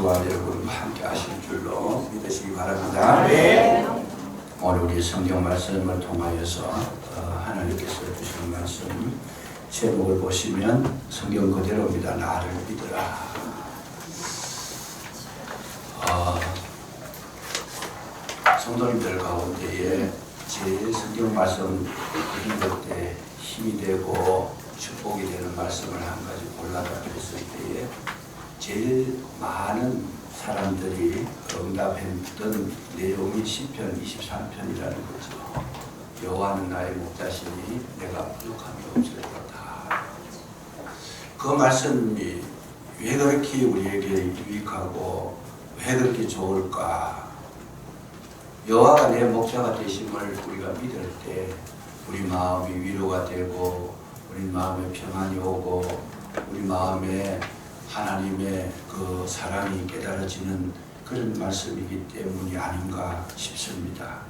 저와 여러분과 함께 하실 줄로 믿으시기 바랍니다. 오늘 우리 성경 말씀을 통하여서 하나님께서 주시는 말씀 제목을 보시면 성경 그대로입니다. 나를 믿으라. 성도님들 가운데에 제일 성경 말씀 읽을 때 힘이 되고 축복이 되는 말씀을 한 가지 골라서 했을 때에 제일 많은 사람들이 응답했던 내용이 시편 23편이라는 거죠. 여호와는 나의 목자시니 내가 부족함이 없을 거다. 그 말씀이 왜 그렇게 우리에게 유익하고 왜 그렇게 좋을까? 여호와가 내 목자가 되심을 우리가 믿을 때 우리 마음이 위로가 되고 우리 마음에 평안이 오고 우리 마음에 하나님의 그 사랑이 깨달아지는 그런 말씀이기 때문이 아닌가 싶습니다.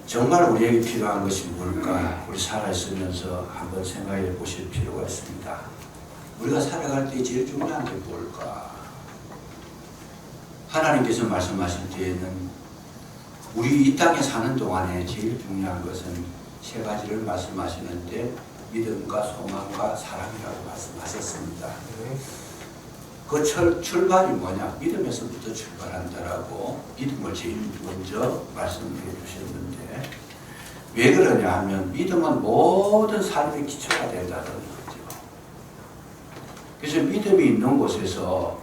정말 우리에게 필요한 것이 뭘까? 우리 살아있으면서 한번 생각해 보실 필요가 있습니다. 우리가 살아갈 때 제일 중요한 게 뭘까? 하나님께서 말씀하실 때에는 우리 이 땅에 사는 동안에 제일 중요한 것은 세 가지를 말씀하시는데 믿음과 소망과 사랑이라고 말씀하셨습니다. 그 출발이 뭐냐? 믿음에서부터 출발한다라고 믿음을 제일 먼저 말씀해 주셨는데 왜 그러냐 하면 믿음은 모든 삶의 기초가 된다는 거죠. 그래서 믿음이 있는 곳에서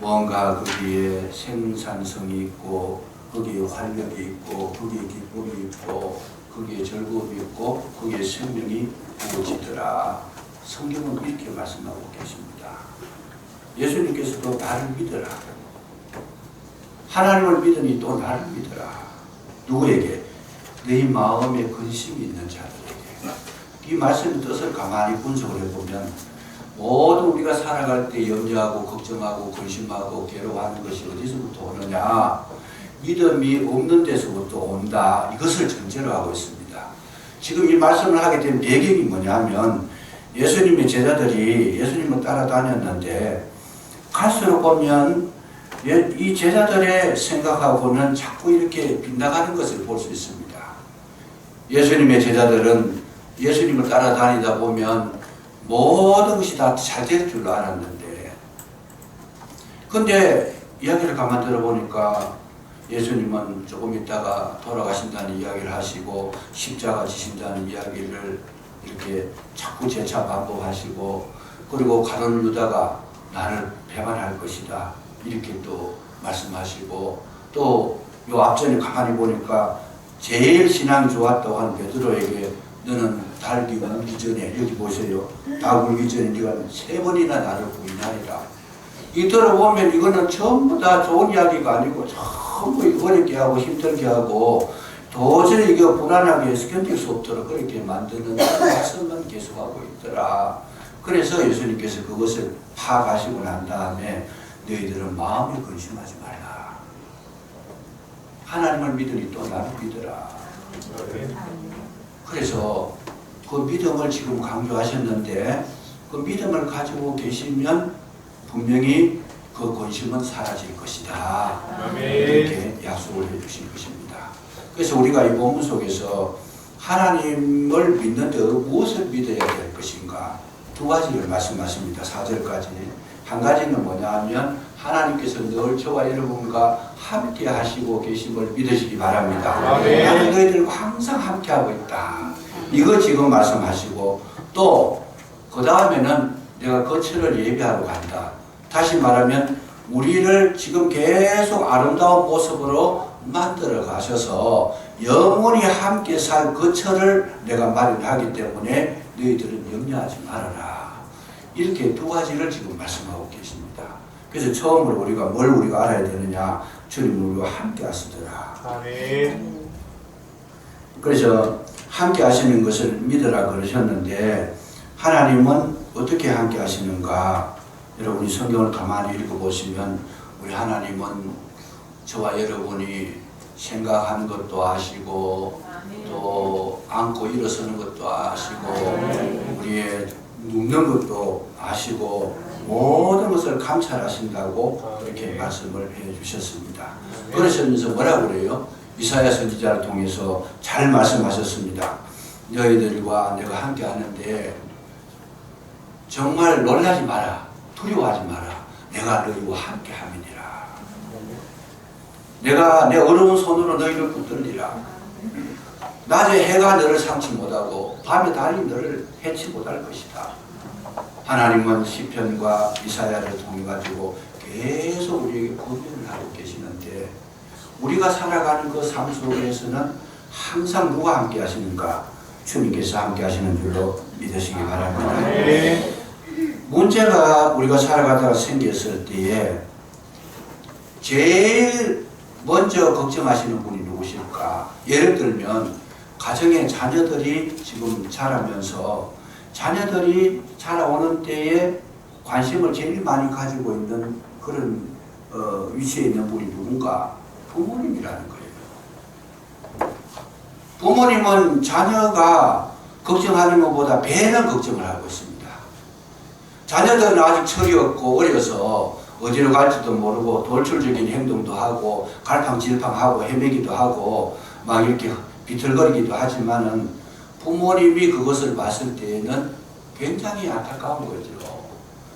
뭔가 거기에 생산성이 있고 거기에 활력이 있고 거기에 기쁨이 있고 거기에 즐거움이 있고 거기에 생명이 부어지더라. 성경은 이렇게 말씀하고 계십니다. 예수님께서도 나를 믿어라. 하나님을 믿으니 또 나를 믿어라. 누구에게? 네 마음에 근심이 있는 자들에게. 이 말씀의 뜻을 가만히 분석을 해보면 모든 우리가 살아갈 때 염려하고 걱정하고 근심하고 괴로워하는 것이 어디서부터 오느냐? 믿음이 없는 데서부터 온다. 이것을 전제로 하고 있습니다. 지금 이 말씀을 하게 된 배경이 뭐냐면 예수님의 제자들이 예수님을 따라다녔는데 갈수록 보면 이 제자들의 생각하고는 자꾸 이렇게 빗나가는 것을 볼 수 있습니다. 예수님의 제자들은 예수님을 따라다니다 보면 모든 것이 다 잘 될 줄로 알았는데 근데 이야기를 가만 들어보니까 예수님은 조금 있다가 돌아가신다는 이야기를 하시고 십자가 지신다는 이야기를 이렇게 자꾸 재차 반복하시고 그리고 가룟 유다가 나를 배반할 것이다 이렇게 또 말씀하시고 또 요 앞전에 가만히 보니까 제일 신앙이 좋았다고 한 베드로에게 너는 닭이 울기 전에 여기 보세요. 닭 울기 전에 네가 3번이나 나를 부인하리라. 이 들어보면 이거는 전부 다 좋은 이야기가 아니고 전부 어렵게 하고 힘들게 하고 도저히 이게 불안하게 해서 견딜 수 없도록 그렇게 만드는 말씀만 계속하고 있더라. 그래서 예수님께서 그것을 파악하시고 난 다음에 너희들은 마음에 근심하지 말라. 하나님을 믿으니 또 나를 믿으라. 그래서 그 믿음을 지금 강조하셨는데 그 믿음을 가지고 계시면 분명히 그 근심은 사라질 것이다. 이렇게 약속을 해주신 것입니다. 그래서 우리가 이 본문 속에서 하나님을 믿는데 무엇을 믿어야 될 것인가? 2가지를 말씀하십니다. 4절까지. 한 가지는 뭐냐 하면 하나님께서 늘 저와 여러분과 함께 하시고 계심을 믿으시기 바랍니다. 나는 너희들과 항상 함께 하고 있다. 이거 지금 말씀하시고 또 그 다음에는 내가 거처를 예비하러 간다. 다시 말하면 우리를 지금 계속 아름다운 모습으로 만들어 가셔서 영원히 함께 살 거처를 내가 마련하기 때문에 너희들은 염려하지 말아라. 이렇게 2가지를 지금 말씀하고 계십니다. 그래서 처음으로 우리가 알아야 되느냐? 주님은 우리와 함께 하시더라. 아멘. 그래서 함께 하시는 것을 믿으라 그러셨는데 하나님은 어떻게 함께 하시는가? 여러분이 성경을 가만히 읽어보시면 우리 하나님은 저와 여러분이 생각하는 것도 아시고 또 앉고 일어서는 것도 아시고 우리의 눕는 것도 아시고 모든 것을 감찰하신다고 그렇게 말씀을 해주셨습니다. 그러시면서 뭐라고 그래요? 이사야 선지자를 통해서 잘 말씀하셨습니다. 너희들과 내가 함께 하는데 정말 놀라지 마라. 두려워하지 마라. 내가 너희와 함께 함이니라. 내가 내 어려운 손으로 너희를 붙들리라. 낮에 해가 너를 상치 못하고 밤에 달이 너를 해치 못할 것이다. 하나님은 시편과 이사야를 통해 가지고 계속 우리에게 권면을 하고 계시는데 우리가 살아가는 그 삶 속에서는 항상 누가 함께 하시는가? 주님께서 함께 하시는 줄로 믿으시기 바랍니다. 문제가 우리가 살아가다가 생겼을 때에 제일 먼저 걱정하시는 분이 누구실까? 예를 들면 가정의 자녀들이 지금 자라면서 자녀들이 자라오는 때에 관심을 제일 많이 가지고 있는 그런 위치에 있는 분이 누군가? 부모님이라는 거예요. 부모님은 자녀가 걱정하는 것보다 배는 걱정을 하고 있습니다. 자녀들은 아직 철이 없고 어려서 어디로 갈지도 모르고 돌출적인 행동도 하고 갈팡질팡하고 헤매기도 하고 막 이렇게 비틀거리기도 하지만은 부모님이 그것을 봤을 때에는 굉장히 안타까운 거죠.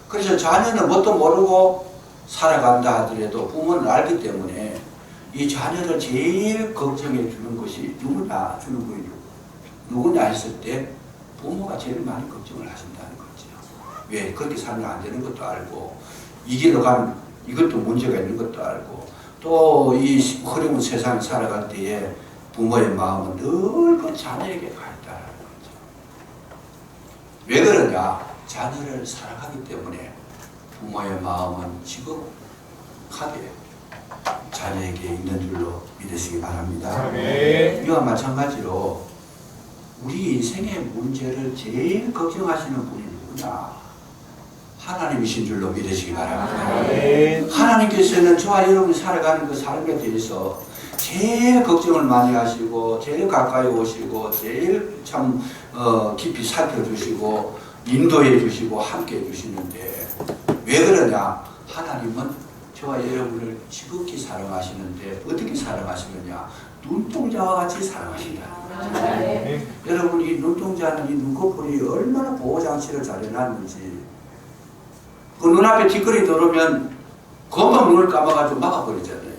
그래서 자녀는 뭣도 모르고 살아간다 하더라도 부모는 알기 때문에 이 자녀를 제일 걱정해 주는 것이 누구냐 주는 분이 누구냐 했을 때 부모가 제일 많이 걱정을 하신다는 거죠. 왜? 그렇게 살면 안 되는 것도 알고 이 길로 가면 이것도 문제가 있는 것도 알고 또 이 어려운 세상에 살아갈 때에 부모의 마음은 늘 그 자녀에게 가 있다는 거죠. 왜 그러냐? 자녀를 사랑하기 때문에 부모의 마음은 지극하게 자녀에게 있는 줄로 믿으시기 바랍니다. 이와 마찬가지로 우리 인생의 문제를 제일 걱정하시는 분이 누구냐? 하나님이신 줄로 믿으시기 바랍니다. 하나님께서는 저와 여러분이 살아가는 그 삶에 대해서 제일 걱정을 많이 하시고 제일 가까이 오시고 제일 참 깊이 살펴주시고 인도해 주시고 함께 해 주시는데 왜 그러냐? 하나님은 저와 여러분을 지극히 사랑하시는데 어떻게 사랑하시느냐? 눈동자와 같이 사랑하신다. 여러분 이 눈동자는 이 눈꺼풀이 얼마나 보호장치를 잘 해놨는지 그 눈앞에 뒷거리 들어오면 금방 눈을 감아가지고 막아버리잖아요.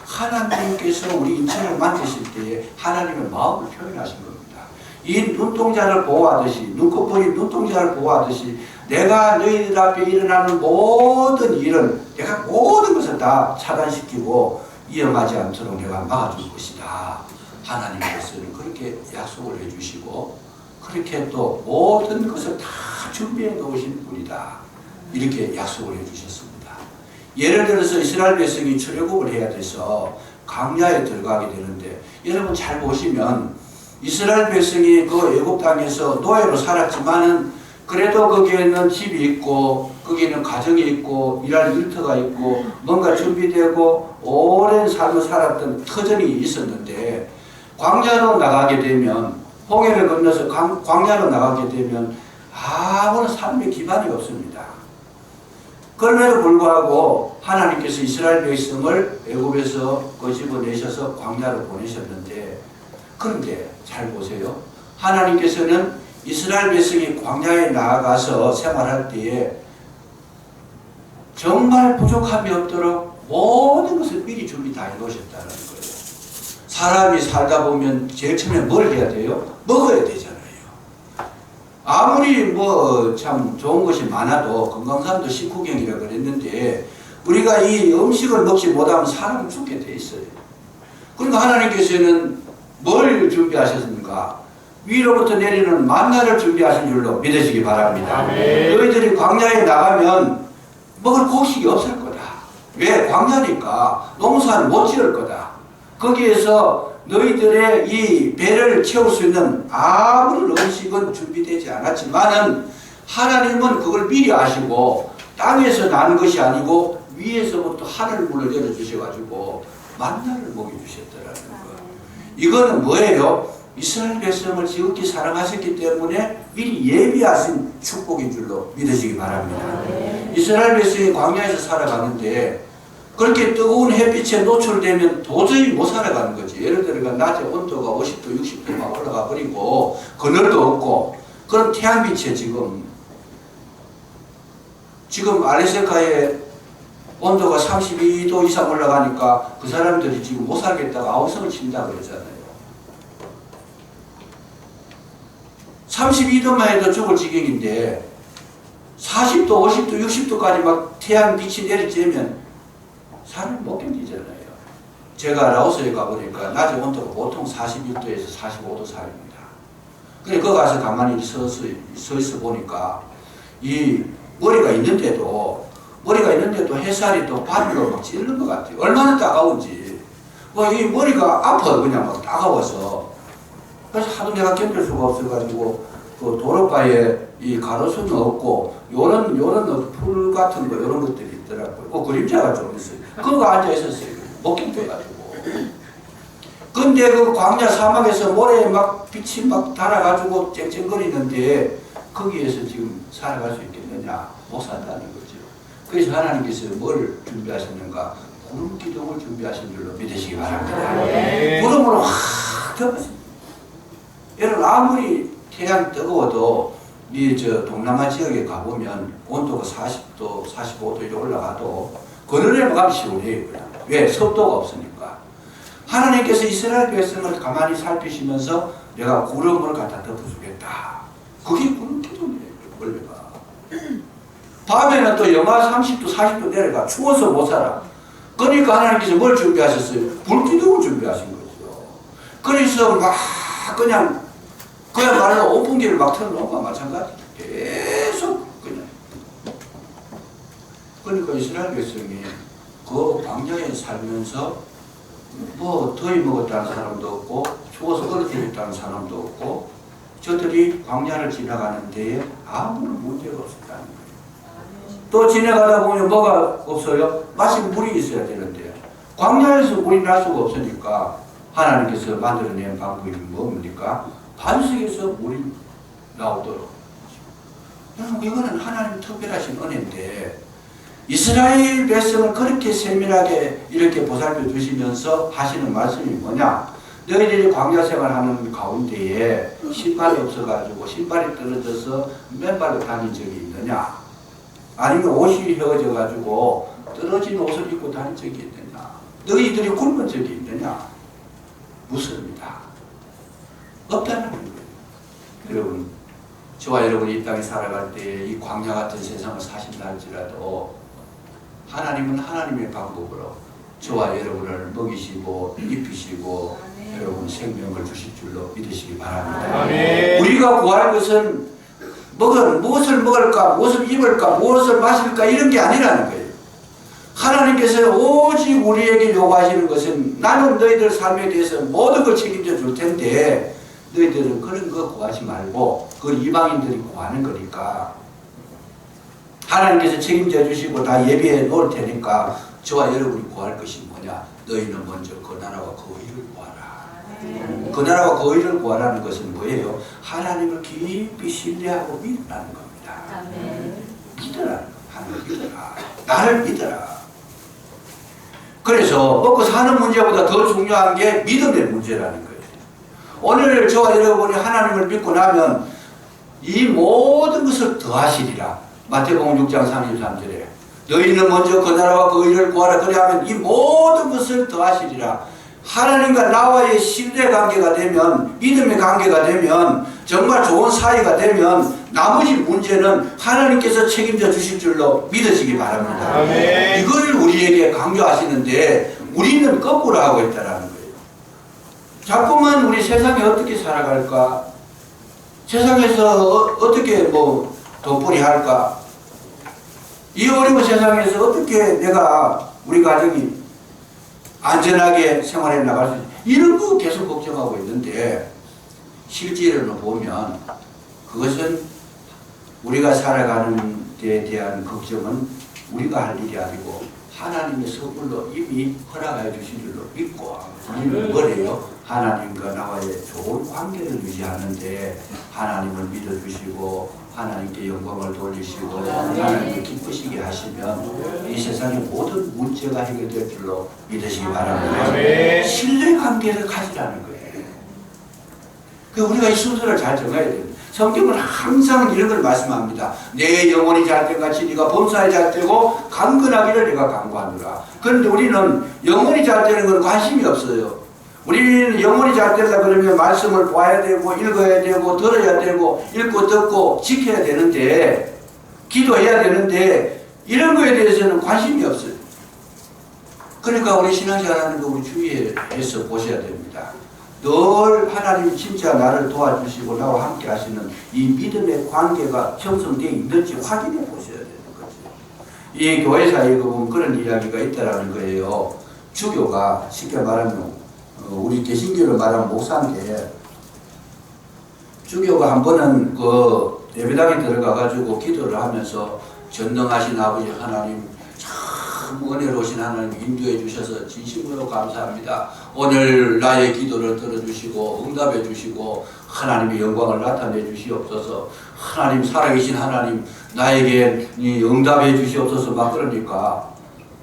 하나님께서 우리 인체를 만드실 때에 하나님의 마음을 표현하신 겁니다. 이 눈동자를 보호하듯이 눈꺼풀이 눈동자를 보호하듯이 내가 너희들 앞에 일어나는 모든 일은 내가 모든 것을 다 차단시키고 이어가지 않도록 내가 막아줄 것이다. 하나님께서는 그렇게 약속을 해주시고 그렇게 또 모든 것을 다 준비해 놓으신 분이다. 이렇게 약속을 해주셨습니다. 예를 들어서 이스라엘 백성이 출애굽을 해야 돼서 광야에 들어가게 되는데 여러분 잘 보시면 이스라엘 백성이 그 애굽 땅에서 노예로 살았지만은 그래도 거기에는 집이 있고 거기에는 가정이 있고 일할 일터가 있고 뭔가 준비되고 오랜 삶을 살았던 터전이 있었는데 광야로 나가게 되면 홍해를 건너서 광야로 나가게 되면 아무런 삶의 기반이 없습니다. 그럼에도 불구하고 하나님께서 이스라엘 백성을 애굽에서 끄집어내셔서 광야로 보내셨는데 그런데 잘 보세요. 하나님께서는 이스라엘 백성이 광야에 나아가서 생활할 때에 정말 부족함이 없도록 모든 것을 미리 준비 다 해놓으셨다는 거예요. 사람이 살다 보면 제일 처음에 뭘 해야 돼요? 먹어야 되잖아요. 아무리 뭐 참 좋은 것이 많아도 건강상도 식후경이라 그랬는데 우리가 이 음식을 먹지 못하면 사람은 죽게 돼 있어요. 그러니까 하나님께서는 뭘 준비하셨습니까? 위로부터 내리는 만나를 준비하신 줄로 믿으시기 바랍니다. 너희들이 광야에 나가면 먹을 곡식이 없을 거다. 왜? 광야니까 농사를 못 지을 거다. 거기에서 너희들의 이 배를 채울 수 있는 아무런 음식은 준비되지 않았지만은 하나님은 그걸 미리 아시고 땅에서 난 것이 아니고 위에서부터 하늘문을 열어주셔가지고 만나를 먹여주셨더라는 거예요. 이거는 뭐예요? 이스라엘 백성을 지극히 사랑하셨기 때문에 미리 예비하신 축복인 줄로 믿으시기 바랍니다. 이스라엘 백성이 광야에서 살아가는데 그렇게 뜨거운 햇빛에 노출되면 도저히 못 살아가는 거지. 예를 들어 낮에 온도가 50도, 60도 막 올라가 버리고 그늘도 없고, 그럼 태양빛에 지금 알래스카에 온도가 32도 이상 올라가니까 그 사람들이 지금 못 살겠다고 아우성을 친다 그러잖아요. 32도만 해도 죽을 지경인데 40도, 50도, 60도까지 막 태양 빛이 내리쬐면 사람 못 견디잖아요. 제가 라오스에 가보니까 낮에 온도가 보통 41도에서 45도 사이입니다. 그래 거기 가서 가만히 서 있어 보니까 이 머리가 있는데도 햇살이 또 발로 막 찌르는 것 같아요. 얼마나 따가운지. 이 머리가 아파, 그냥 막 따가워서. 그래서 하도 내가 견딜 수가 없어가지고 그 도로가에 이 가로수는 없고 요런 풀 같은 거 요런 것들이 있더라고요. 그림자가 좀 있어요. 그거 앉아 있었어요. 못 견뎌가지고. 근데 그 광야 사막에서 모래에 막 빛이 막 달아가지고 쨍쨍거리는데 거기에서 지금 살아갈 수 있겠느냐? 못 산다는 거죠. 그래서 하나님께서 뭘 준비하셨는가? 구름 기둥을 준비하신 줄로 믿으시기 바랍니다. 구름으로 확 덮으십니다. 여러분 아무리 태양이 뜨거워도 동남아 지역에 가보면 온도가 40도, 45도 이렇게 올라가도 그늘에만 가면 시원해요. 왜? 습도가 없으니까. 하나님께서 이스라엘 백성을 가만히 살피시면서 내가 구름을 갖다 덮어주겠다. 그게 구름 기둥이에요. 원래가. 밤에는 또 영하 30도, 40도 내려가. 추워서 못 살아. 그러니까 하나님께서 뭘 준비하셨어요? 불기둥을 준비하신 거죠. 그래서 막 그야말로 오픈기를 막 틀어놓은 거와 마찬가지. 계속 그냥. 그러니까 이스라엘 백성이 그 광야에 살면서 더위 먹었다는 사람도 없고 추워서 얼어 죽었다는 사람도 없고 저들이 광야를 지나가는 데에 아무런 문제가 없었다는 거예요. 또 지나가다 보면 뭐가 없어요? 마실 물이 있어야 되는데 광야에서 물이 날 수가 없으니까 하나님께서 만들어낸 방법이 뭡니까? 반석에서 물이 나오도록. 여러분 이거는 하나님 특별하신 은혜인데 이스라엘 백성을 그렇게 세밀하게 이렇게 보살펴 주시면서 하시는 말씀이 뭐냐? 너희들이 광야 생활하는 가운데에 신발이 없어가지고 신발이 떨어져서 맨발로 다닌 적이 있느냐? 아니면 옷이 헤어져가지고 떨어진 옷을 입고 다닌 적이 있느냐? 너희들이 굶은 적이 있느냐? 묻습니다. 없다는 거예요. 여러분, 저와 여러분이 이 땅에 살아갈 때 이 광야 같은 세상을 사신다 할지라도 하나님은 하나님의 방법으로 저와 여러분을 먹이시고 입히시고 여러분 생명을 주실 줄로 믿으시기 바랍니다. 아멘. 우리가 구할 것은 무엇을 먹을까, 무엇을 입을까, 무엇을 마실까 이런 게 아니라는 거예요. 하나님께서 오직 우리에게 요구하시는 것은 나는 너희들 삶에 대해서 모든 걸 책임져 줄 텐데 너희들은 그런 거 구하지 말고 그걸 이방인들이 구하는 거니까 하나님께서 책임져 주시고 다 예비해 놓을 테니까 저와 여러분이 구할 것이 뭐냐? 너희는 먼저 그 나라와 그 의를 구하라. 그 나라와 그 의를 구하라는 것은 뭐예요? 하나님을 깊이 신뢰하고 믿으라는 겁니다. 믿으라. 하나님을 믿어라. 나를 믿어라. 그래서 먹고 사는 문제보다 더 중요한 게 믿음의 문제라는 거예요. 오늘 저와 여러분이 하나님을 믿고 나면 이 모든 것을 더하시리라. 마태복음 6장 33절에 너희는 먼저 그 나라와 그 의를 구하라. 그래야면 이 모든 것을 더하시리라. 하나님과 나와의 신뢰관계가 되면 믿음의 관계가 되면 정말 좋은 사이가 되면 나머지 문제는 하나님께서 책임져 주실 줄로 믿으시기 바랍니다. 아멘. 이걸 우리에게 강조하시는데 우리는 거꾸로 하고 있다는 거예요. 자꾸만 우리 세상에 어떻게 살아갈까? 세상에서 어떻게 돈벌이 할까? 이 어려운 세상에서 어떻게 우리 가정이 안전하게 생활해 나갈 수 있지? 이런 거 계속 걱정하고 있는데 실제로는 보면 그것은 우리가 살아가는 데에 대한 걱정은 우리가 할 일이 아니고 하나님의 선물로 이미 허락해 주신 줄로 믿고 우리는 뭐래요? 하나님과 나와의 좋은 관계를 유지하는데 하나님을 믿어주시고 하나님께 영광을 돌리시고 하나님을 기쁘시게 하시면 이 세상의 모든 문제가 해결될 줄로 믿으시기 바랍니다. 신뢰관계를 가지라는 거예요. 그 우리가 이 순서를 잘 정해야 됩니다. 성경은 항상 이런 걸 말씀합니다. 내 영혼이 잘 때 같이 네가 범사에 잘 되고 강건하기를 내가 강구하노라. 그런데 우리는 영혼이 잘 되는 건 관심이 없어요. 우리는 영혼이 잘 되려고 그러면 말씀을 봐야 되고 읽어야 되고 들어야 되고 읽고 듣고 지켜야 되는데 기도해야 되는데 이런 거에 대해서는 관심이 없어요. 그러니까 우리 신앙생활하는 거 우리 주의해서 보셔야 됩니다. 늘 하나님 진짜 나를 도와주시고 나와 함께 하시는 이 믿음의 관계가 형성되어 있는지 확인해 보셔야 되는 거죠. 이 교회사에 보면 그런 이야기가 있다라는 거예요. 주교가 쉽게 말하면 우리 개신교를 말하면 목사인데 주교가 한 번은 그 예배당에 들어가가지고 기도를 하면서 전능하신 아버지 하나님 참 은혜로우신 하나님 인도해 주셔서 진심으로 감사합니다. 오늘 나의 기도를 들어주시고 응답해 주시고 하나님의 영광을 나타내 주시옵소서. 하나님 살아계신 하나님 나에게 응답해 주시옵소서 막 그러니까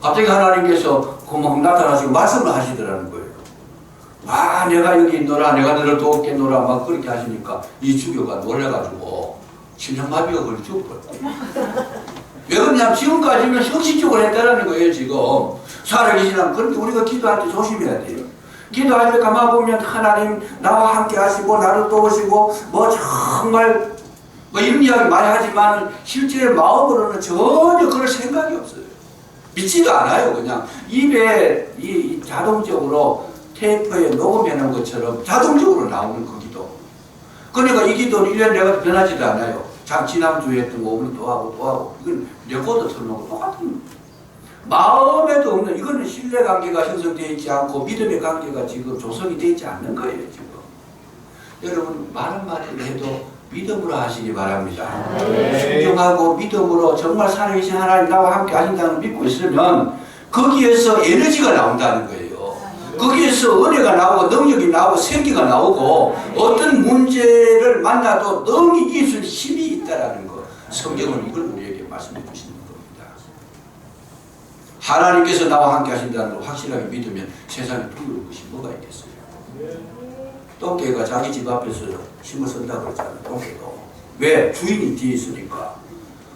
갑자기 하나님께서 막 나타나시고 말씀을 하시더라는 거예요. 아 내가 여기 있노라 내가 너를 돕겠노라 막 그렇게 하시니까 이 주교가 놀래가지고 심장마비가 걸려 죽었거든요. 왜 그러냐면 지금까지는 형식적으로 했다라는 거예요. 지금 살아계신 하나님. 그런데 우리가 기도할 때 조심해야 돼요. 기도할 때 가만 보면 하나님 나와 함께 하시고 나를 도우시고 뭐 정말 뭐 이런 이야기 많이 하지만 실제 마음으로는 전혀 그럴 생각이 없어요. 믿지도 않아요. 그냥 입에 이 자동적으로 테이프에 녹음해 놓은 것처럼 자동적으로 나오는 그 기도. 그러니까 이 기도는 1년 내가 변하지도 않아요. 지난주에 했던 거 오늘 또 하고 이건 레코드 틀어놓고 똑같은 마음에도 없는 이거는 신뢰관계가 형성되어 있지 않고 믿음의 관계가 지금 조성이 되어 있지 않는 거예요. 지금 여러분 말은 말을 해도 믿음으로 하시기 바랍니다. 순종하고 믿음으로 정말 살아계신 하나님 나와 함께 하신다는 믿고 있으면 거기에서 에너지가 나온다는 거예요. 거기에서 은혜가 나오고 능력이 나오고 생기가 나오고 어떤 문제를 만나도 능히 이길 수 있는 힘이 있다는 거. 성경은 이걸 우리에게 말씀해 주시는 겁니다. 하나님께서 나와 함께 하신다는 걸 확실하게 믿으면 세상에 두려울 것이 뭐가 있겠어요. 똥개가 자기 집 앞에서 힘을 쓴다고 그랬잖아요. 똥개도. 왜? 주인이 뒤에 있으니까.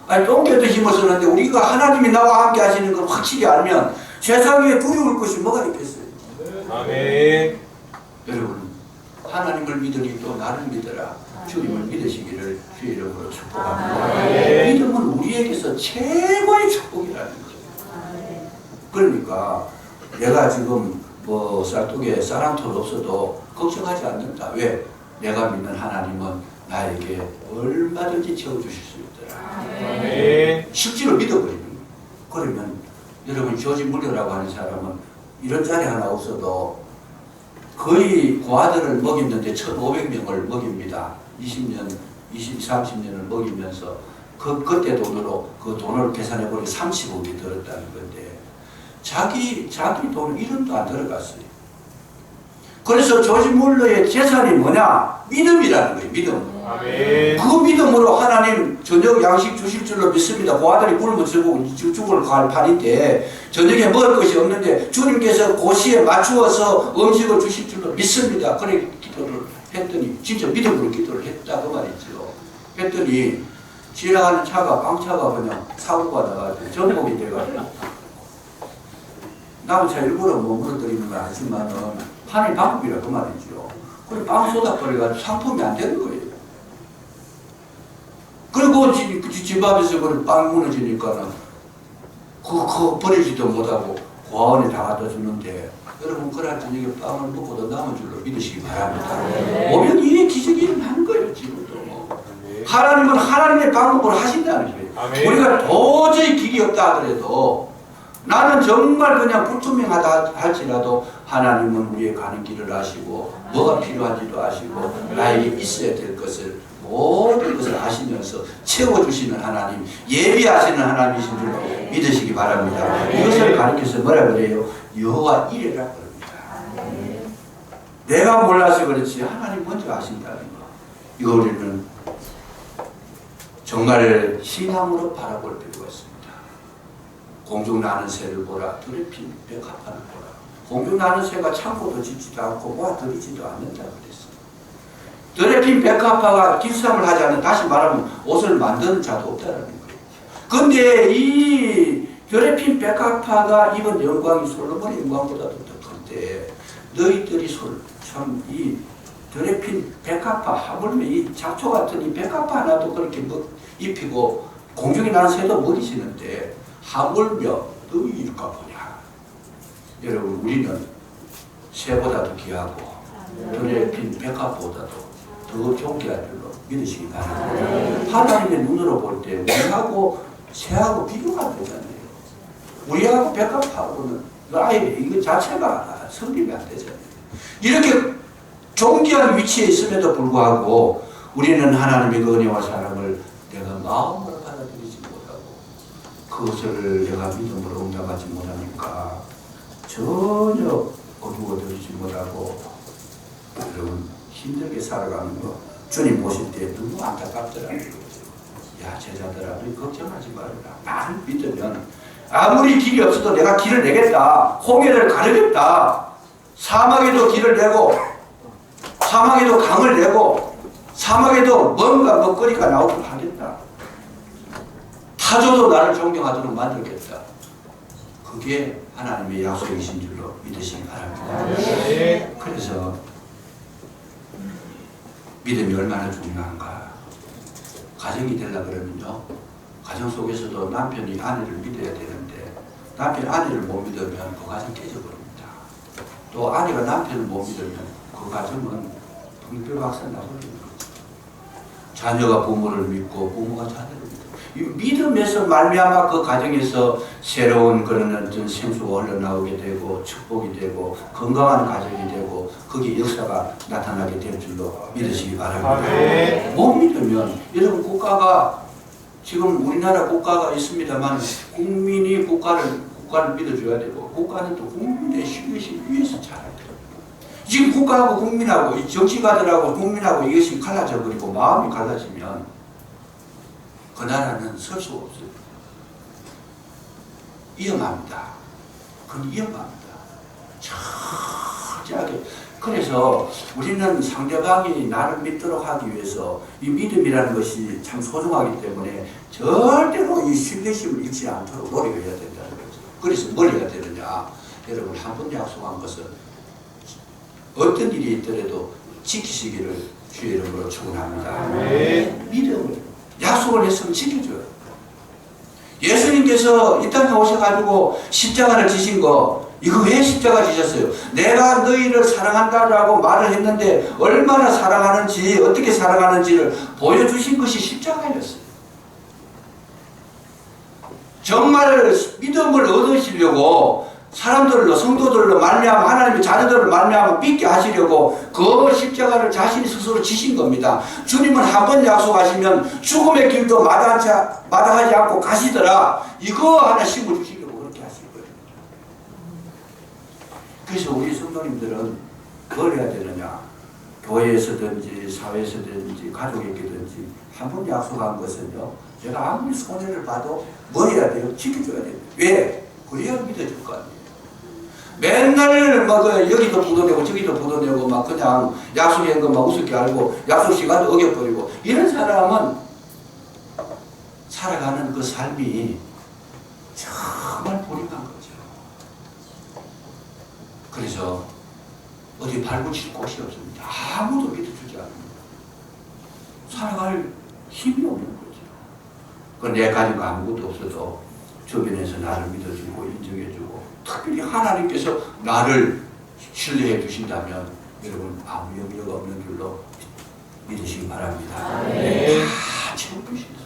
아니 똥개도 힘을 쓰는데 우리가 하나님이 나와 함께 하시는 걸 확실히 알면 세상에 두려울 것이 뭐가 있겠어요. 아멘. 여러분 하나님을 믿으니 또 나를 믿어라. 주님을 믿으시기를 주의 이름으로 축복합니다. 믿음은 우리에게서 최고의 축복이라는 거예요. 그러니까 내가 지금 뭐 쌀독에 쌀한톨 없어도 걱정하지 않는다. 왜? 내가 믿는 하나님은 나에게 얼마든지 채워주실 수 있더라. 실제로 믿어버리는 거예요. 그러면 여러분 조지 물러라고 하는 사람은 이런 자리 하나 없어도 거의 고아들을 먹였는데 1,500명을 먹입니다. 20년, 30년을 먹이면서 그때 돈으로 그 돈을 계산해보니 30억이 들었다는 건데 자기 돈은 1원도 안 들어갔어요. 그래서 조지 물러의 재산이 뭐냐? 믿음이라는 거예요. 믿음. 아멘. 그 믿음으로 하나님 저녁 양식 주실 줄로 믿습니다. 그 아들이 굶어 죽을 갈 판인데 저녁에 먹을 것이 없는데 주님께서 그 시에 맞추어서 음식을 주실 줄로 믿습니다. 그래 기도를 했더니 진짜 믿음으로 기도를 했다 그 말이죠. 했더니 지나가는 차가 빵차가 그냥 사고가 나가지고 전복이 돼가지고 남은 차 일부러 뭐 무너뜨리는 건 아니지만은 판이 방법이라 그 말이죠. 그래 빵 쏟아버려가지고 상품이 안 되는 거예요. 그리고 집 앞에서 빵 무너지니까는 그거 버리지도 못하고 고아원에 다 갖다 주는데 여러분 그날 저녁에 빵을 먹고도 남은 줄로 믿으시기 바랍니다. 오면 이게 기적이 일어나는 거예요. 지금도 하나님은 하나님의 방법으로 하신다는 거예요. 우리가 도저히 길이 없다 하더라도 나는 정말 그냥 불투명하다 할지라도 하나님은 우리의 가는 길을 아시고 뭐가 필요한지도 아시고 나에게 있어야 될 것을 모든 것을 아시면서 채워주시는 하나님, 예비하시는 하나님이신 줄로 믿으시기 바랍니다. 이것을 가르쳐서 뭐라 그래요? 여호와 이레라 그럽니다. 내가 몰라서 그렇지 하나님 먼저 아신다는 거. 이거 우리는 정말 신앙으로 바라볼 필요가 있습니다. 공중 나는 새를 보라, 들에 핀 백합화를 보라. 공중 나는 새가 창고도 짓지도 않고 모아들이지도 않는다 그랬어요. 들에 핀 백합화가 기수함을 하지 않는, 다시 말하면 옷을 만드는 자도 없다는 거예요. 그런데 이 들에 핀 백합화가 입은 영광이 솔로몬의 영광보다도 더 큰데 너희들이 참 이 들에 핀 백합화, 하물며 이 잡초 같은 이 백합화 하나도 그렇게 입히고 공중에 나는 새도 먹이시는데 하물며 너희일까 보냐. 여러분, 우리는 새보다도 귀하고 들에 핀 백합보다도 더 존귀할 줄로 믿으시기 바랍니다. 하나님의 눈으로 볼 때 우리하고 새하고 비교가 안 되잖아요. 우리하고 백합하고는 아예 이거 자체가 성립이 안 되잖아요. 이렇게 존귀한 위치에 있음에도 불구하고 우리는 하나님의 은혜와 사랑을 내가 마음으로 받아들이지 못하고 그것을 내가 믿음으로 응답하지 못하니까 전혀 어두워들이지 못하고 여러분 힘들게 살아가는 거 주님 보실 때 너무 안타깝더라고요. 야, 제자들아, 너희 걱정하지 말아라. 나를 믿으면 아무리 길이 없어도 내가 길을 내겠다. 홍해를 가르겠다. 사막에도 길을 내고 사막에도 강을 내고 사막에도 뭔가 먹거리가 나오도록 하겠다. 타조도 나를 존경하도록 만들겠다. 그게 하나님의 약속이신 줄로 믿으시기 바랍니다. 네. 그래서 믿음이 얼마나 중요한가. 가정이 되려고 그러면요, 가정 속에서도 남편이 아내를 믿어야 되는데 남편이 아내를 못 믿으면 그 가정 깨져버립니다. 또 아내가 남편을 못 믿으면 그 가정은 불박산 나버리는 거죠. 자녀가 부모를 믿고 부모가 자녀를 믿고 이 믿음에서 말미암아 그 가정에서 새로운 그런 어떤 생수가 흘러나오게 되고 축복이 되고 건강한 가정이 되고 거기에 역사가 나타나게 될 줄로 믿으시기 바랍니다. 못 믿으면 여러분, 국가가 지금 우리나라 국가가 있습니다만 국민이 국가를 믿어줘야 되고 국가는 또 국민의 신뢰심 위에서 자라야 돼요. 지금 국가하고 국민하고 이 정치가들하고 국민하고 이것이 갈라져 버리고 마음이 갈라지면 그 나라는 설 수가 없어요. 위험합니다. 그건 위험합니다. 철저하게. 그래서 우리는 상대방이 나를 믿도록 하기 위해서 이 믿음이라는 것이 참 소중하기 때문에 절대로 이 신뢰심을 잃지 않도록 노력해야 된다는 거죠. 그래서 뭘 해야 되느냐. 여러분, 한 번 약속한 것은 어떤 일이 있더라도 지키시기를 주의 이름으로 축원합니다. 믿음을, 약속을 했으면 지켜줘요. 예수님께서 이 땅에 오셔가지고 십자가를 지신 거, 이거 왜 십자가 지셨어요? 내가 너희를 사랑한다라고 말을 했는데 얼마나 사랑하는지, 어떻게 사랑하는지를 보여주신 것이 십자가였어요. 정말 믿음을 얻으시려고 사람들로, 성도들로 말미암아 하나님의 자녀들을 말미암아 믿게 하시려고 그 십자가를 자신이 스스로 지신 겁니다. 주님은 한 번 약속하시면 죽음의 길도 마다하지 않고 가시더라. 이거 하나 심어주시려고 그렇게 하실 거예요. 그래서 우리 성도님들은 뭘 해야 되느냐. 교회에서든지 사회에서든지 가족에게든지 한 번 약속한 것은요, 제가 아무리 손해를 봐도 뭐 해야 돼요? 지켜줘야 돼요. 왜? 그래야 믿어줄 거 아니에요. 맨날 막 여기도 부도내고 저기도 부도내고 막 그냥 약속한 것만 우습게 알고 약속 시간도 어겨버리고 이런 사람은 살아가는 그 삶이 정말 불행한 거죠. 그래서 어디 발붙일 곳이 없습니다. 아무도 믿어주지 않습니다. 살아갈 힘이 없는 거죠. 그 내 가지고 아무것도 없어도 주변에서 나를 믿어주고 인정해주고 특별히 하나님께서 나를 신뢰해 주신다면 여러분 아무 염려가 없는 줄로 믿으시기 바랍니다. 네, 다 채워주시죠.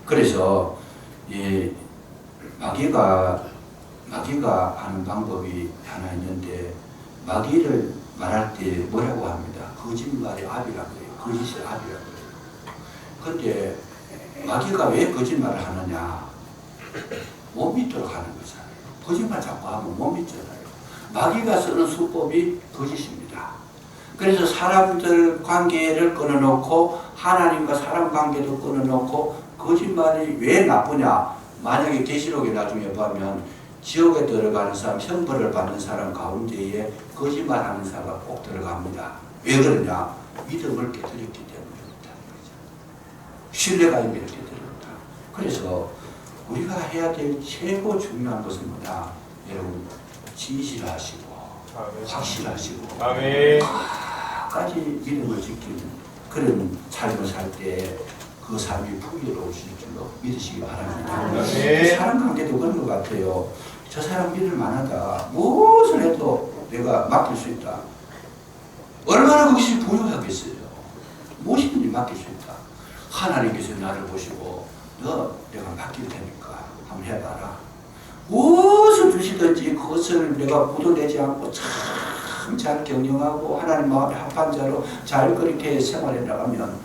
그래서 이 마귀가 하는 방법이 하나 있는데 마귀를 말할 때 뭐라고 합니다. 거짓말의 압이라고 해요. 거짓의 압이라고 해요. 근데 마귀가 왜 거짓말을 하느냐? 못 믿도록 하는 거잖아요. 거짓말 자꾸 하면 못 믿잖아요. 마귀가 쓰는 수법이 거짓입니다. 그래서 사람들 관계를 끊어놓고 하나님과 사람 관계도 끊어놓고 거짓말이 왜 나쁘냐? 만약에 계시록에 나중에 보면 지옥에 들어가는 사람, 형벌을 받는 사람 가운데에 거짓말하는 사람가 꼭 들어갑니다. 왜 그러냐? 믿음을 깨뜨렸기 때문에 그렇다는 거죠. 신뢰가 이미 이렇게 들어온다. 그래서 우리가 해야 될 최고 중요한 것은 뭐냐? 여러분, 진실하시고 확실하시고 끝까지 믿음을 지키는 그런 삶을 살 때 그 삶이 풍요로우실 줄로 믿으시기 바랍니다. 그 사람 관계도 그런 것 같아요. 저 사람 믿을 만하다. 무엇을 해도 내가 맡길 수 있다. 얼마나 그것이 부유하겠어요. 무엇이든지 맡길 수 있다. 하나님께서 나를 보시고 너 내가 맡길 테니까 한번 해봐라. 무엇을 주시든지 그것을 내가 묻어내지 않고 참 잘 경영하고 하나님 마음에 합한 자로 잘 그렇게 생활해 나가면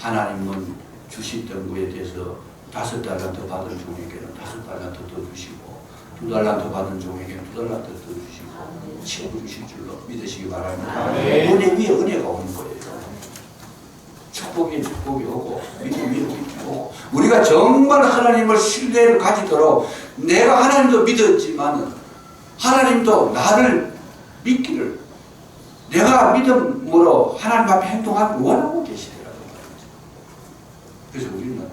하나님은 주시던 거에 대해서 5달란트 받은 종에게는 5달란트 더 주시고 2달란트 받은 종에게는 2달란트 더 주시고 채워주실 줄로 믿으시기 바랍니다. 은혜 위에 은혜가 오는 거예요. 축복이 오고 믿음 위에 믿음이 오고 우리가 정말 하나님을 신뢰를 가지도록 내가 하나님도 믿었지만 하나님도 나를 믿기를 내가 믿음으로 하나님 앞에 행동하기 원하고 계시더라고요. 그래서 우리는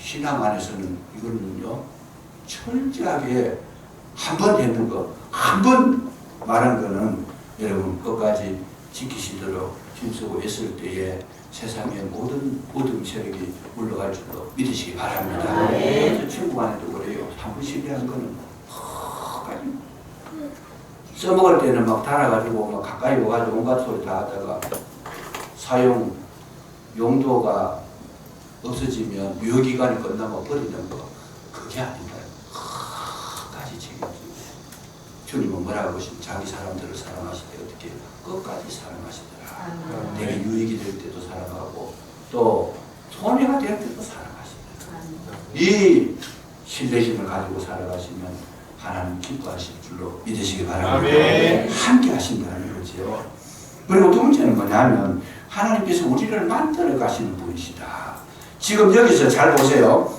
신앙 안에서는 이거는요 철저하게 한 번 되는 거, 한 번 말한 거는 여러분 끝까지 지키시도록 힘쓰고 애쓸 때에 세상의 모든 어둠 세력이 물러갈 줄로 믿으시기 바랍니다. 그래서 친구 안에도 그래요. 한 번 신뢰한 거는 끝까지 써먹을 때는 막 달아가지고 막 가까이 와가지고 온갖 소리 다 하다가 사용 용도가 없어지면 유효기간이 끝나면 버리는 거 그게 아닌가요? 끝까지 책임지고 주님은 뭐라고 하시면 자기 사람들을 사랑하실 때 어떻게 끝까지 사랑하시더라. 내게 유익이 될 때도 사랑하고 또 손해가 될 때도 사랑하시더라. 이 신뢰심을 가지고 살아가시면 하나님 기뻐하실 줄로 믿으시기 바랍니다. 함께 하신다는 거죠. 그리고 두 번째는 뭐냐면 하나님께서 우리를 만들어 가시는 분이시다. 지금 여기서 잘 보세요.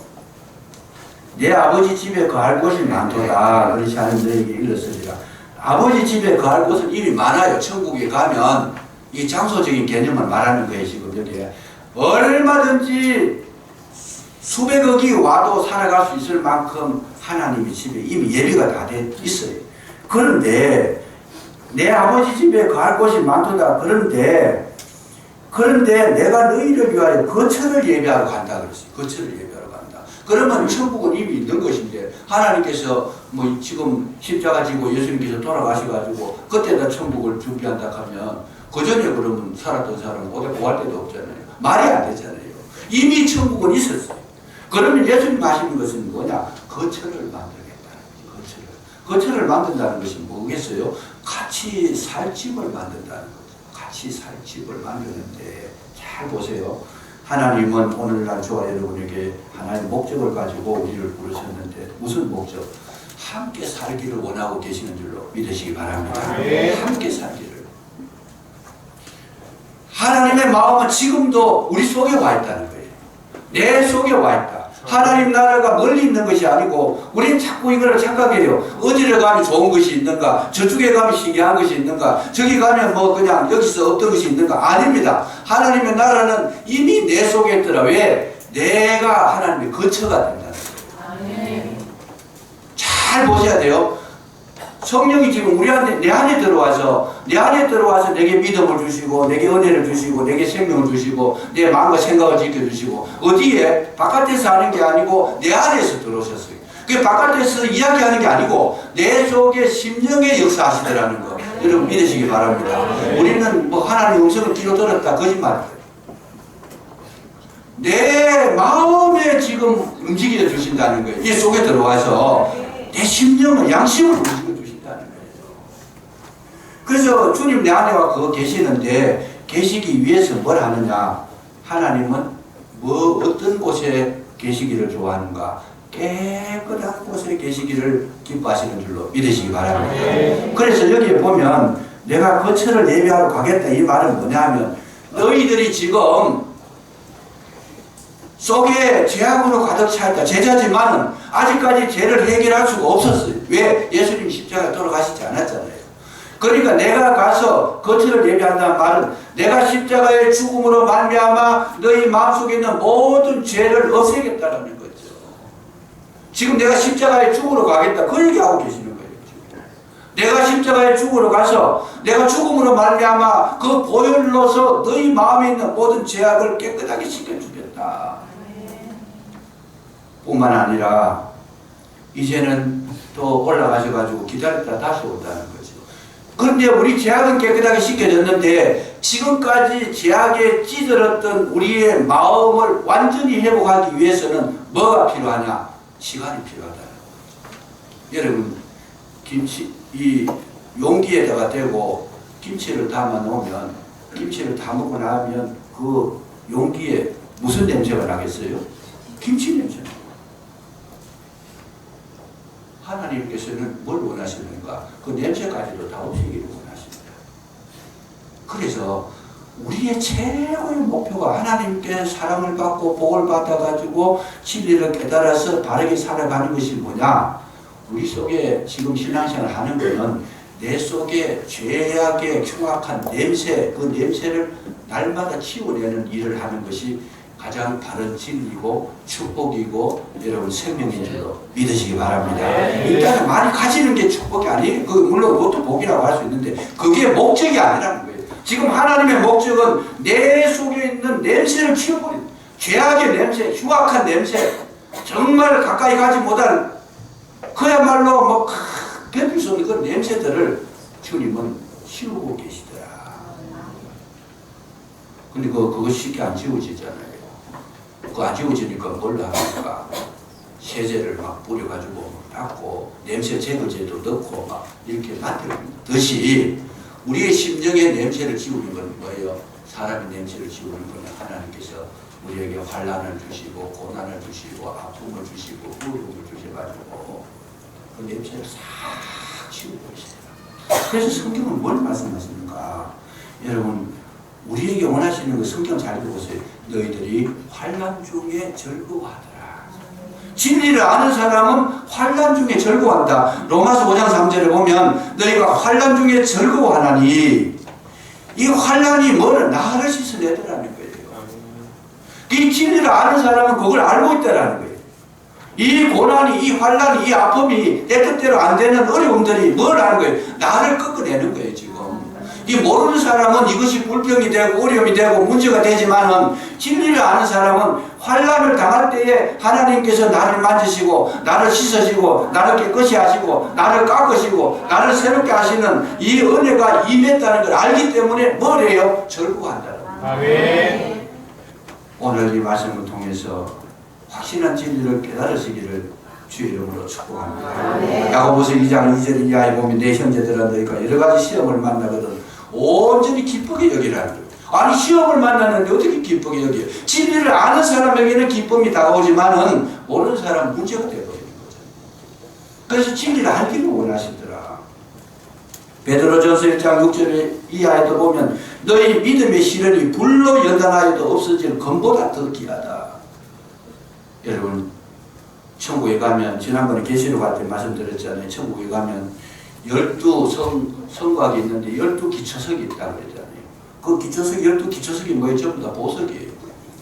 내 아버지 집에 거할 곳이 많도다. 그렇지 않은 너에게 일렀으리라. 아버지 집에 거할 곳은 이미 많아요. 천국에 가면 이 장소적인 개념을 말하는 거예요. 지금 여기에 얼마든지 수백억이 와도 살아갈 수 있을 만큼 하나님의 집에 이미 예비가 다 돼 있어요. 그런데 내 아버지 집에 거할 곳이 많도다. 그런데 내가 너희를 위하여 거처를 예비하러 간다 그랬어요. 거처를 예비하러 간다. 그러면 천국은 이미 있는 것인데 하나님께서 뭐 지금 십자가 지고 예수님께서 돌아가셔가지고 그때다 천국을 준비한다 하면 그 전에 그러면 살았던 사람은 오갈 데도 없잖아요. 말이 안 되잖아요. 이미 천국은 있었어요. 그러면 예수님 하시는 것은 뭐냐? 거처를 만들겠다는 거예요. 거처를 만든다는 것이 뭐겠어요? 같이 살 집을 만든다는 거죠. 같이 살 집을 만드는데 잘 보세요. 하나님은 오늘날 저와 여러분에게 하나의 목적을 가지고 우리를 부르셨는데 무슨 목적? 함께 살기를 원하고 계시는 줄로 믿으시기 바랍니다. 함께 살기를. 하나님의 마음은 지금도 우리 속에 와 있다는 거예요. 내 속에 와 있다. 하나님 나라가 멀리 있는 것이 아니고 우리는 자꾸 이걸 착각해요. 어디를 가면 좋은 것이 있는가? 저쪽에 가면 신기한 것이 있는가? 저기 가면 뭐 그냥 여기서 없던 것이 있는가? 아닙니다. 하나님의 나라는 이미 내 속에 있더라. 왜? 내가 하나님의 거처가 된다는 거예요. 잘 보셔야 돼요. 성령이 지금 내 안에 들어와서 내게 믿음을 주시고 내게 은혜를 주시고 내게 생명을 주시고 내 마음과 생각을 지켜주시고 어디에? 바깥에서 하는 게 아니고 내 안에서 들어오셨어요. 그게 바깥에서 이야기하는 게 아니고 내 속에 심령의 역사하시더라는 거 여러분 믿으시기 바랍니다. 우리는 뭐 하나님 음성을 귀로 들었다 거짓말이에요. 내 마음에 지금 움직여 주신다는 거예요. 이 속에 들어와서 내 심령을 양심을 움직여 주신다는 거예요. 그래서 주님 내 안에 와 계시는데 계시기 위해서 뭘 하느냐? 하나님은 어떤 곳에 계시기를 좋아하는가? 깨끗한 곳에 계시기를 기뻐하시는 줄로 믿으시기 바랍니다. 그래서 여기에 보면 내가 거처를 예비하러 가겠다 이 말은 뭐냐면 너희들이 지금 속에 죄악으로 가득 차 있다. 제자지만은 아직까지 죄를 해결할 수가 없었어요. 왜? 예수님이 십자가에 돌아가시지 않았잖아요. 그러니까 내가 가서 거처를 예비한다는 말은 내가 십자가의 죽음으로 말미암아 너희 마음속에 있는 모든 죄를 없애겠다는 거죠. 지금 내가 십자가에 죽으러 가겠다. 그 얘기하고 계시는 거예요. 지금. 내가 십자가에 죽으러 가서 내가 죽음으로 말미암아 그 보혈로서 너희 마음에 있는 모든 죄악을 깨끗하게 씻겨주겠다. 뿐만 아니라 이제는 또 올라가셔가지고 기다렸다 다시 온다는 거죠. 그런데 우리 죄악은 깨끗하게 씻겨졌는데 지금까지 죄악에 찌들었던 우리의 마음을 완전히 회복하기 위해서는 뭐가 필요하냐? 시간이 필요하다는 거죠. 여러분 김치 이 용기에다가 대고 김치를 담아 놓으면 김치를 다 먹고 나면 그 용기에 무슨 냄새가 나겠어요? 김치 냄새. 하나님께서는 뭘 원하시는가? 그 냄새까지도 다 없애기를 원하십니다. 그래서 우리의 최고의 목표가 하나님께 사랑을 받고 복을 받아가지고 진리를 깨달아서 바르게 살아가는 것이 뭐냐? 우리 속에 지금 신앙생활을 하는 것은 내 속에 죄악의 흉악한 냄새, 그 냄새를 날마다 치워내는 일을 하는 것이 가장 바른 진리고 축복이고 여러분 생명인 줄로 믿으시기 바랍니다. 일단은 많이 가지는 게 축복이 아니에요. 물론 그것도 복이라고 할 수 있는데 그게 목적이 아니라는 거예요. 지금 하나님의 목적은 내 속에 있는 냄새를 치워버리는 죄악의 냄새, 흉악한 냄새, 정말 가까이 가지 못할 그야말로 뭐 견딜 수 없는 그 냄새들을 주님은 치우고 계시더라. 근데 그거 쉽게 안 지워지잖아요. 그거 안 지워지니까 뭘로 합니까? 세제를 막 뿌려가지고 닦고 냄새 제거제도 넣고 막 이렇게 만들듯이 우리의 심령의 냄새를 지우는 건 뭐예요? 사람의 냄새를 지우는 건 하나님께서 우리에게 환난을 주시고 고난을 주시고 아픔을 주시고 부름을 주셔가지고 그 냄새를 싹 지우고 있어요. 그래서 성경은 뭘 말씀하십니까? 여러분 우리에게 원하시는 거 성경 잘 읽어보세요. 너희들이 환난 중에 즐거워하더라. 진리를 아는 사람은 환난 중에 즐거워한다. 로마서 5장 3절에 보면 너희가 환난 중에 즐거워하나니 이 환난이 뭐를 나를 씻어내더라는 거예요. 이 진리를 아는 사람은 그걸 알고 있다라는 거예요. 이 고난이, 이 환난이, 이 아픔이 내 뜻대로 안 되는 어려움들이 뭘 하는 거예요? 나를 꺾어내는 거예요, 지금. 이 모르는 사람은 이것이 불평이 되고 어려움이 되고 문제가 되지만은 진리를 아는 사람은 환난을 당할 때에 하나님께서 나를 만지시고 나를 씻으시고 나를 깨끗이 하시고 나를 깎으시고 나를 새롭게 하시는 이 은혜가 임했다는 걸 알기 때문에 뭘 해요? 즐거워한다는 거예요. 아멘. 오늘 이 말씀을 통해서 확신한 진리를 깨달으시기를 주의 이름으로 축복합니다. 야고보서 2장 2절 이하에 보면 내 형제들아 너희가 여러 가지 시험을 만나거든 온전히 기쁘게 여기라는 거예요. 아니 시험을 만났는데 어떻게 기쁘게 여겨요? 진리를 아는 사람에게는 기쁨이 다가오지만은 모르는 사람은 문제가 되어버리는 거죠. 그래서 진리를 알기를 원하시더라. 베드로전서 1장 6절 이하에도 보면 너희 믿음의 시련이 불로 연단하여도 없어질 검보다 더 귀하다. 여러분 천국에 가면 지난번에 계시록 할 때 말씀드렸잖아요. 천국에 가면 12성곽이 있는데 12기초석이 있다고 그랬잖아요. 그 기초석 12기초석이 뭐예요? 전부 다 보석이에요.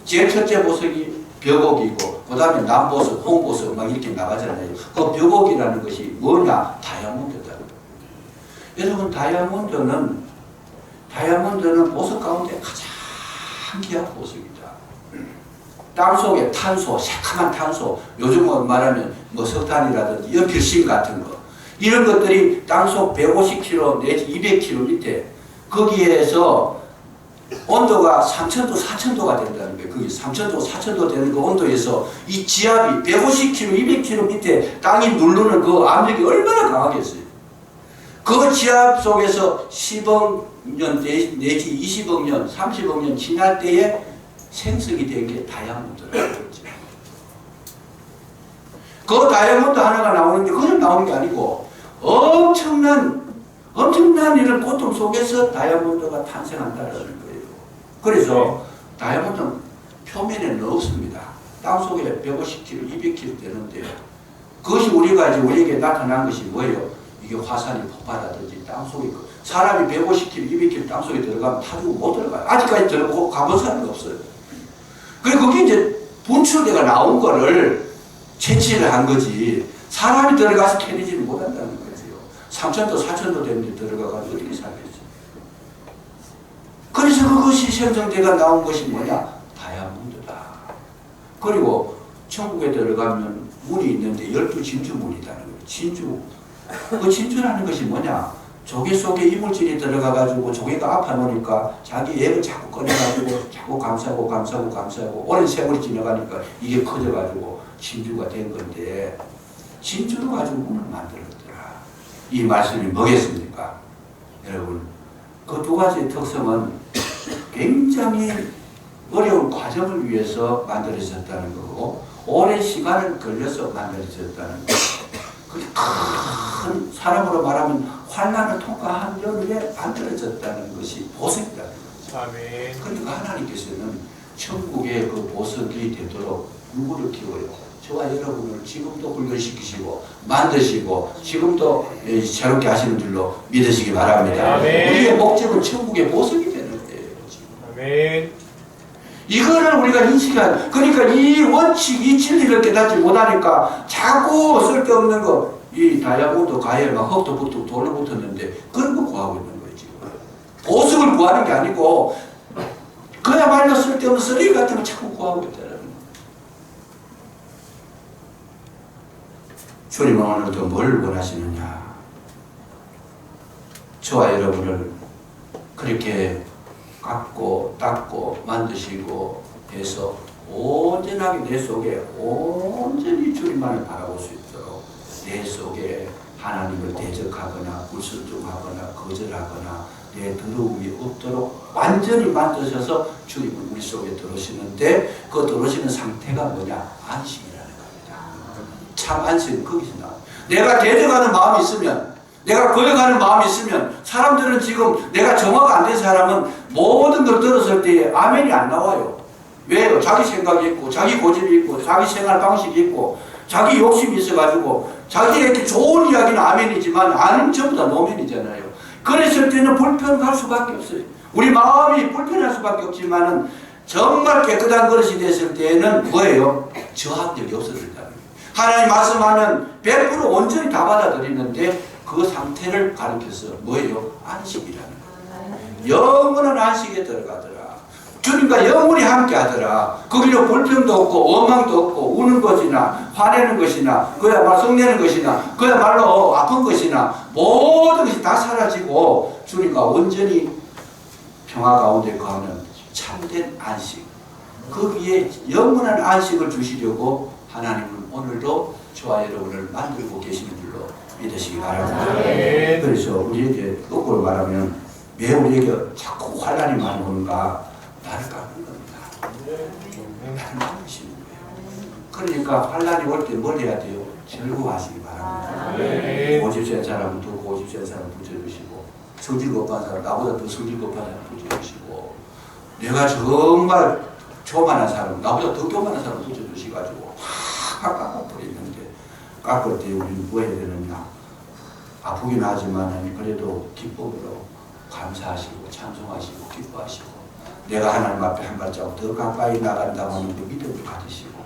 제일 첫째 보석이 벽옥이고 그 다음에 남보석, 홍보석 막 이렇게 나가잖아요. 그 벽옥이라는 것이 뭐냐? 다이아몬드다. 여러분 다이아몬드는 보석 가운데 가장 귀한 보석이다. 땅속에 탄소, 새카만 탄소, 요즘 말하면 뭐 석탄이라든지 연필심 같은 거 이런 것들이 땅속 150km 내지 200km 밑에 거기에서 온도가 3000도, 4000도가 된다는 거예요. 거기 3000도, 4000도 되는 그 온도에서 이 지압이 150km, 200km 밑에 땅이 누르는 그 압력이 얼마나 강하겠어요. 그 지압 속에서 10억 년 내지 20억 년, 30억 년 지날 때에 생성이 된 게 다이아몬드라는 거죠. 그 다이아몬드 하나가 나오는데 그냥 나오는 게 아니고 엄청난 이런 고통 속에서 다이아몬드가 탄생한다는 거예요. 그래서 다이아몬드는 표면에는 없습니다. 땅속에 150kg, 200kg 되는데 그것이 우리에게 나타난 것이 뭐예요? 이게 화산이 폭발하든지 땅속에 사람이 150kg, 200kg 땅속에 들어가면 타주고 못 들어가요. 아직까지 들어가고 가본 사람이 없어요. 그리고 그게 이제 분출대가 나온 거를 채취를 한 거지 사람이 들어가서 캐내지는 못한다는 거죠. 3천도 4천도 되는데 들어가가지고 어떻게 살겠지. 그래서 그것이 생성대가 나온 것이 뭐냐? 다이아몬드다. 그리고 천국에 들어가면 문이 있는데 12진주문이라는 거예요. 진주. 그 진주라는 것이 뭐냐? 조개 속에 이물질이 들어가가지고 조개가 아파놓으니까 자기 애를 자꾸 꺼내가지고 자꾸 감싸고 오랜 세월이 지나가니까 이게 커져가지고 진주가 된 건데 진주로 가지고 문을 만들었더라. 이 말씀이 뭐겠습니까? 여러분 그 두 가지 특성은 굉장히 어려운 과정을 위해서 만들어졌다는 거고 오랜 시간을 걸려서 만들어졌다는 거. 큰 사람으로 말하면 환난을 통과한 연후에 만들어졌다는 것이 보석이라는 거죠. 아멘. 그러니까 하나님께서는 천국의 그 보석이 되도록 누구를 키워요? 저와 여러분을 지금도 훈련시키시고 만드시고 지금도 새롭게 하시는 줄로 믿으시기 바랍니다. 아멘. 우리의 목적은 천국의 보석이 되는 거예요. 아멘. 이거를 우리가 인식한, 그러니까 이 원칙, 이 진리를 깨닫지 못하니까 자꾸 쓸데없는 거, 이 다이아몬드 가에 막 흙도 붙고 돌로 붙었는데 그런 거 구하고 있는 거예요, 지금. 보석을 구하는 게 아니고 그야말로 쓸데없는 쓰레기 같은 거 자꾸 구하고 있다는 거예요. 주님은 오늘도 뭘 원하시느냐? 저와 여러분을 그렇게 깎고 닦고 만드시고 해서 온전하게 내 속에 온전히 주님만을 바라볼 수 있도록 내 속에 하나님을 대적하거나 불순종하거나 거절하거나 내 더러움이 없도록 완전히 만드셔서 주님은 우리 속에 들어오시는데 그 들어오시는 상태가 뭐냐? 안식이라는 겁니다. 참 안식은 거기서 나와요. 내가 대적하는 마음이 있으면 내가 거역하는 마음이 있으면 사람들은 지금 내가 정화가 안 된 사람은 모든 걸 들었을 때 아멘이 안 나와요. 왜요? 자기 생각이 있고 자기 고집이 있고 자기 생활 방식이 있고 자기 욕심이 있어가지고 자기에게 좋은 이야기는 아멘이지만 아는 전부 다 노멘이잖아요. 그랬을 때는 불편할 수밖에 없어요. 우리 마음이 불편할 수밖에 없지만은 정말 깨끗한 그릇이 됐을 때는 뭐예요? 저항력이 없어진다는 거예요. 하나님 말씀하면 100% 온전히 다 받아들이는데 그 상태를 가리켜서 뭐예요? 안식이라는 거예요. 영원한 안식에 들어가더라. 주님과 영원히 함께 하더라. 거기로 불평도 없고 원망도 없고 우는 것이나 화내는 것이나 그야말로 성내는 것이나 그야말로 아픈 것이나 모든 것이 다 사라지고 주님과 온전히 평화 가운데 거하는 참된 안식. 거기에 영원한 안식을 주시려고 하나님은 오늘도 저와 여러분을 만들고 계시는 줄로 믿으시기 바랍니다. 네. 그래서 우리에게 거꾸로 말하면 왜 우리에게 자꾸 환난이 많이 오는가? 나를 깎는 겁니다. 나를 깎으시는 거예요. 그러니까 환난이 올 때 뭘 해야 돼요? 즐거워하시기 바랍니다. 네. 고집센 사람은 더 고집센 사람 붙여주시고 성질 급한 사람 나보다 더 성질 급한 사람 붙여주시고 내가 정말 교만한 사람 나보다 더 교만한 사람 붙여주시가지고 확 깎아버리는데 깎을 때 우리는 뭐 해야 되느냐? 아프긴 하지만 그래도 기쁨으로 감사하시고 찬송하시고 기뻐하시고 내가 하나님 앞에 한 발자국 더 가까이 나간다고 하는 그 믿음을 가지시고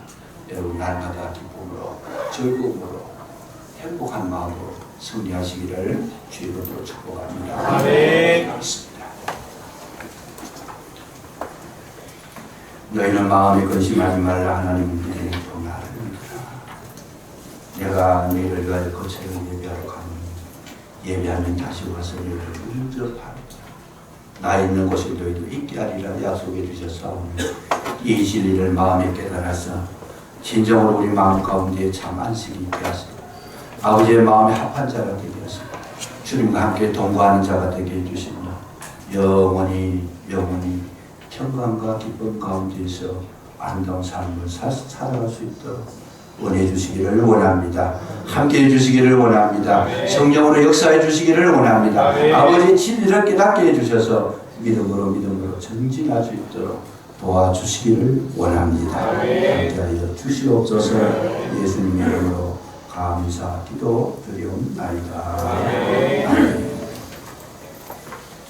여러분 날마다 기쁨으로 즐거움으로 행복한 마음으로 승리하시기를 주의 이름으로 축복합니다. 아멘. 있습니다. 너희는 마음에 근심하지 말라. 하나님은 너희에게 또 나를 믿으라. 내가 너희를 위하여 거처를 예비하러 가니 예비하면 다시 와서 너희를 응접하리라. 나 있는 곳에 너희도 있게 하리라 약속해 주셨사오니 이 진리를 마음에 깨달아서 진정으로 우리 마음 가운데 참 안식이 있게 하시고 아버지의 마음에 합한 자가 되게 하시고 주님과 함께 동거하는 자가 되게 해주시며 영원히 평강과 기쁨 가운데서 아름다운 삶을 살아갈 수 있도록 원해 주시기를 원합니다. 함께 해 주시기를 원합니다. 성령으로 역사해 주시기를 원합니다. 아버지 진리를 깨닫게 해 주셔서 믿음으로 전진할 수 있도록 도와주시기를 원합니다. 함께하여 주시옵소서. 예수님의 이름으로 감사 기도 드리옵나이다. 아멘.